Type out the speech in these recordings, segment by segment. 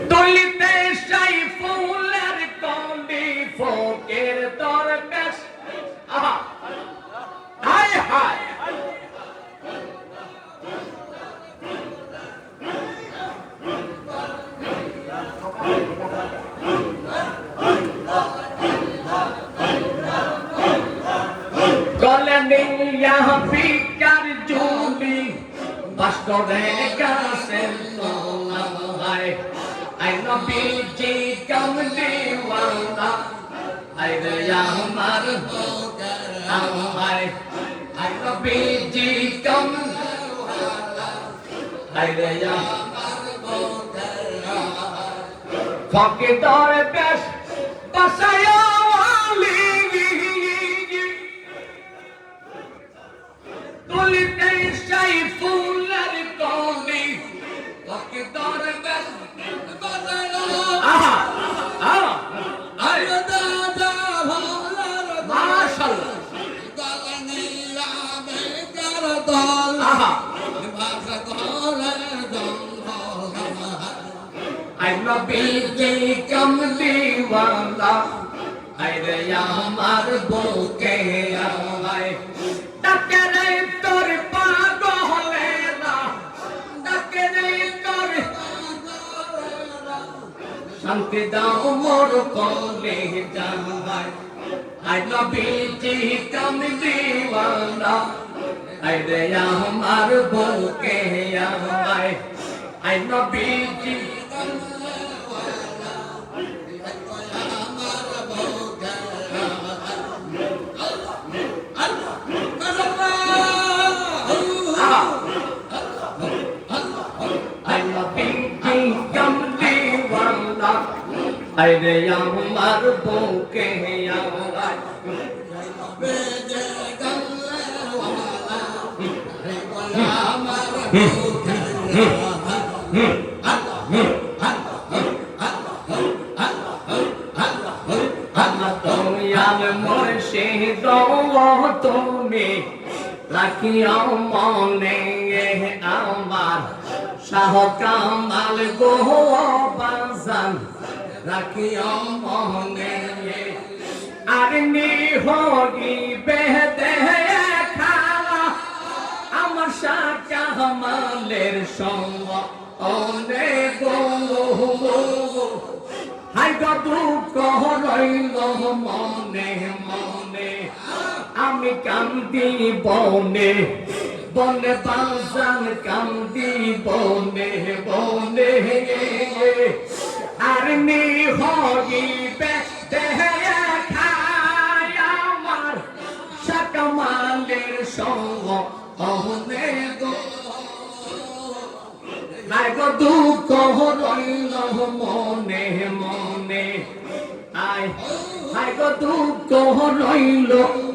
তুলিতে সেই ফুলের কলি ফকির দরবেশ আহা হায় হায় নিয়া ভিকার জুলি বাস্তরে গাছের তলায় আই নবীজি কামলিওয়ালা আই রে আমার আমায় আই নবীজি কামলিওয়ালা আই রে আমার ফকির দরবেশ বাসায় তুলিতে সেই ফুলের কলি ফকির দরবেশ আহা আহা আরে দাদা ভালার মাশাআল্লাহ গালানিয়া বেকার দল আহা ভাষা করে দল আই নবীজি কামলিওয়ালা আই রে আমার বুকে আমায় শান্তি দাও মোর কলে জানাই আই নবীজি কামলিওয়ালা আই রে আমার বুকে আমায় আই নবীজি কামলিওয়ালা আমার বুকে আই নবীজি কামলিওয়ালা আই রে আমার বুকে আমায় বেজে গালওয়ালা আমার বুকে দয়াল মুর্শিদ তুমি রাখিও মনে আমার শাহ কামাল গো বাজান রাখিও মনে আর নিহরিবে দেখা আমার শাহ কামালের সঙ্গ অনেক হাই গো দুঃখ রইল মনে মনে আমি কান্দি বনে বনে বাজান কান্দি বনে বনে আর নিহরিবে দেখা আমার শাহ কামালের সঙ্গ অনেক হাই গো দুঃখ রইল মনে মনে আয় হাই গো দুঃখ রইল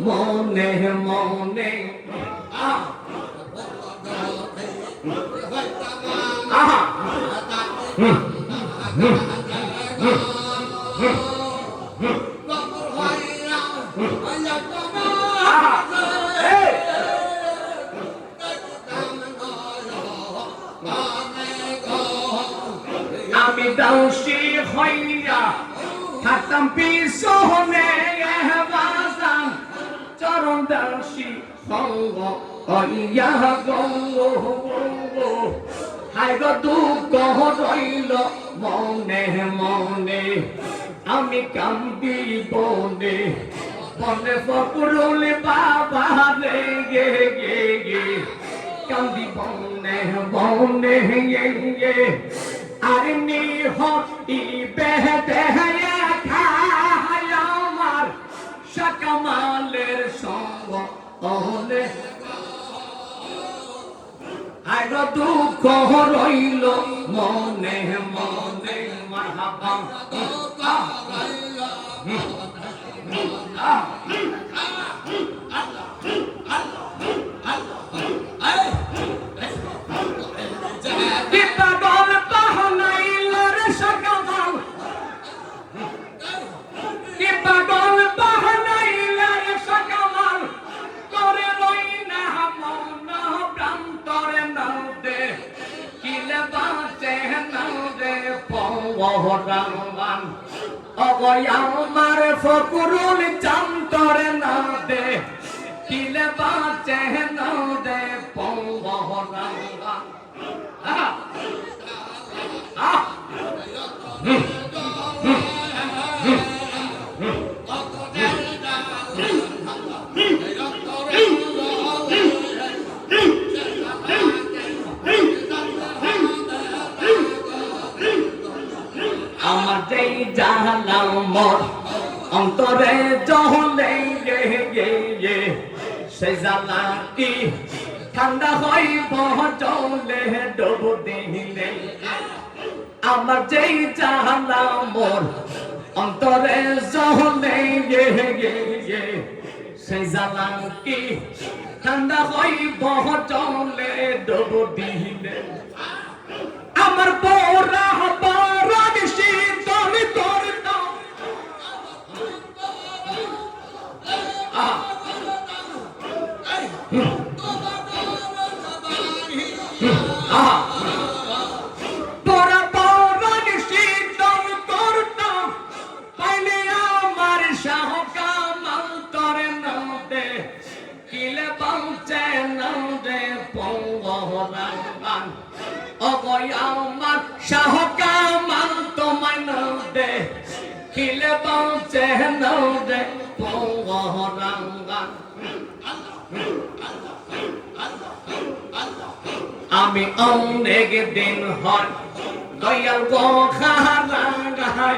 মনে মনে আহা আমি দাউসি হইয়া থাকতাম পিছনে বাজান চরণ দাউসি সঙ্গ হইয়া গো হাই গো দুঃখ রইল মনে মনে আমি কান্দি বনে বনে ফকরুল বাবা রে গে গে গে কান্দি বনে বনে গে আর নিহরিবে দেখা আমার শাহ কামালের সঙ্গ অনেক হাই গো দুঃখ রইল মনে মনে মারহাবা পৌরামান অগয় আমার ফকুরুল চান্তরে না দে কিলে বাঁচে না দে পৌরামান আমার যেই জাহালাম মোর অন্তরে জহলে গে সে জালা কি ঠান্ডা হইব জলে ডুব দিলে আমার যেই জাহালাম মোর অন্তরে জহলে গে সে জালা কি ঠান্ডা হইব জলে ডুব দিলে আমার পৌরা পরাগ শীতল করতাম পরা পরাগ শীতল করতাম পাইলে আমার শাহ কামাল করে না দে কিলে পৌঁছে না দে পৌরামান অগয় আমার শাহ কামাল তোমায় না দে কিলে পৌঁছে না দে পৌরামান আমি অনেক দিন হয় দয়াল গো খারা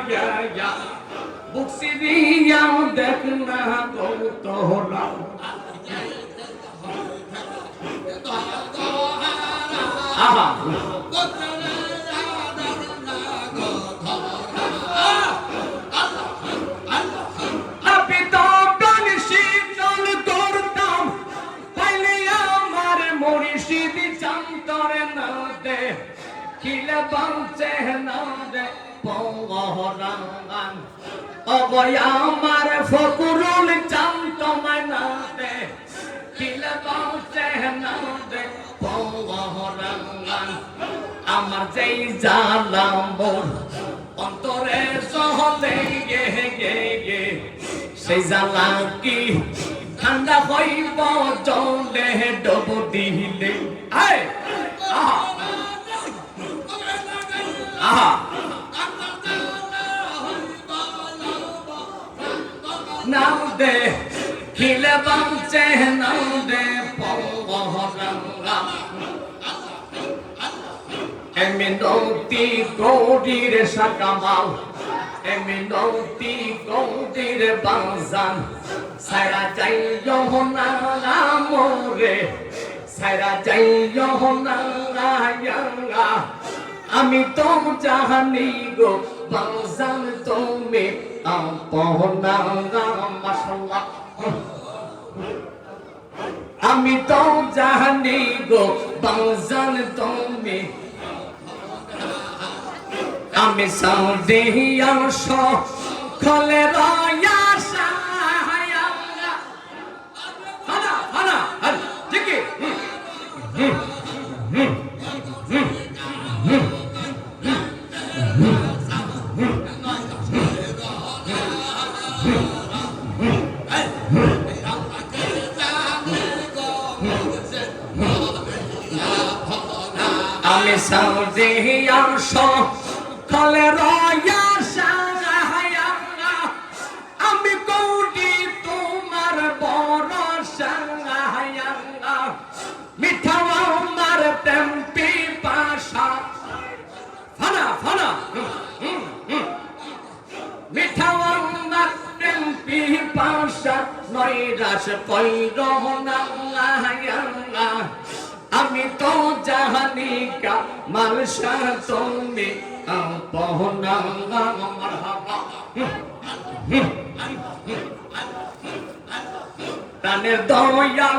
গায়া বুক সিরিয়াও দেখ না গো তোরা আহা আপনি তো প্রাণ শীতল করতাম পাইলে আমার মুর্শিদ চান্তরে না দে কিলে বাঁচে না দে পৌরামান অগয় আমার ফকুরুল চান্তমায় না দে কিলে বাঁচে না দে পৌরামান আমার যেই জালাম মোর অন্তরে সহলে গে সেই জালা কি ঠান্ডা হইব জলে ডুব দিলে আহা আহা নাও দে কিলে বাঁচে নাও দে পৌরামান এমিনতি গৌরীর সাকামাল এমিনতি গৌরীর বাজান সারা যাই না মোরে সারা যাই না আমি তো জানি গো বাজান তুমি আপনা মাশাআল্লাহ আমি তো জানি গো বাজান তুমি আমি সাউদিয়া সকলে রায়া সাহায়া হানা হানা হল ঠিক আমি সাউদিয়া সকলে রায়া সাহায়া আমি কৌটি তোমার বড় সাহায়া মিঠা আমার টেম্পি পাশা ফানা ফানা মিঠা আমার টেম্পি পাশা নৈরাশ কইর না আমি তো জানি কামাল শাহ তুমি আপনা মারহাবা প্রাণের দয়া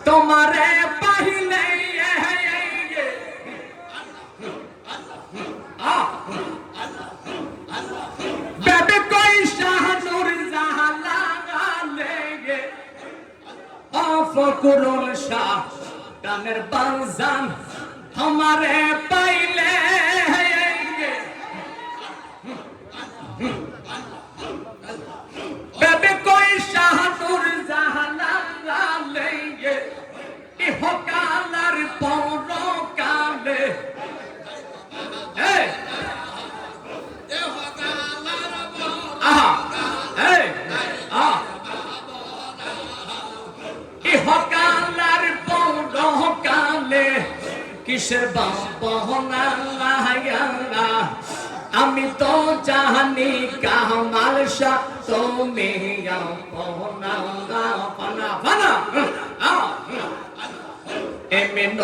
তোমারে পাইলে বেবে কই শাহনুর জাহালা লেগে ফকুরুল শাহ প্রাণের বাজান हमारे पहले কিসের বাবনা আমি তো জানি কামাল শাহ তুমি আপনা ফানা ফানা এমন